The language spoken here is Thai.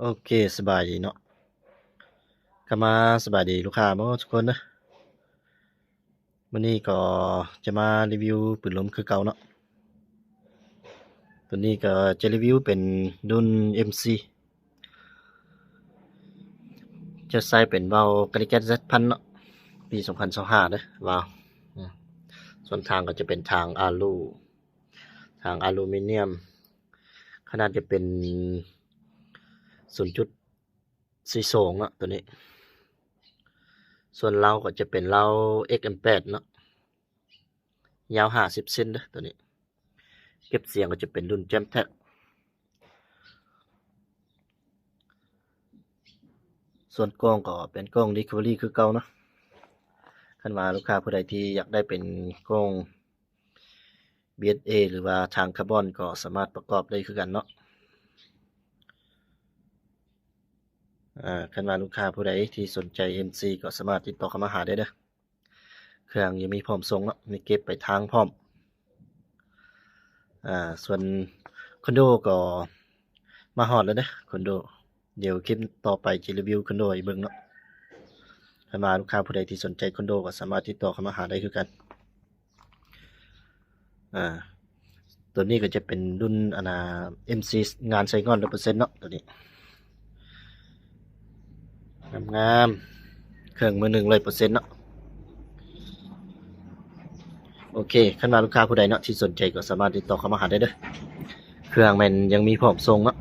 โอเคสบายดีเนาะก็มาสบายดีลูกค้าบ่ทุกคนเด้อมื้อนี้ก็จะมารีวิวปืนลมคือเก่าเนาะตัวนี้ก็จะรีวิวเป็นรุ่น MC จะใส่เป็นเว้า Galiget Z1000 เนาะปี2025เด้อว้าวอืมส่วนทางก็จะเป็นทางทางอลูมิเนียมขนาดจะเป็น0.42เนาะตัวนี้ส่วนเราก็จะเป็นเรา XM8 เนาะยาว50เซนเด้อตัวนี้เก็บเสียงก็จะเป็นรุ่น Jamtek ส่วนกล้องก็เป็นกล้อง Recovery คือเก่าเนาะคันว่าลูกค้าผู้ใดที่อยากได้เป็นกล้อง BSA หรือว่าทางคาร์บอนก็สามารถประกอบได้คือกันเนาะคันว่าลูกค้าผู้ใดที่สนใจ MC ก็สามารถติดต่อเข้ามาหาได้เด้อเครื่องยังมีพร้อมส่งเนาะมีเก็บไปทางพร้อมส่วนคอนโดก็มาฮอดแล้วเด้อคอนโดเดี๋ยวคลิปต่อไปจะรีวิวคอนโดให้เบิ่งเนาะคันว่าลูกค้าผู้ใดที่สนใจคอนโดก็สามารถติดต่อเข้ามาหาได้คือกันตัวนี้ก็จะเป็นรุ่นMC งานใช้งาน 100% เนาะตัวนี้งามๆเครื่องมือหนึ่ง 100% เนาะโอเคคันว่าลูกค้าผู้ใดเนาะที่สนใจก็สามารถติดต่อเข้ามาหาได้เด้อเครื่องแม่นยังมีพร้อมส่งเนาะ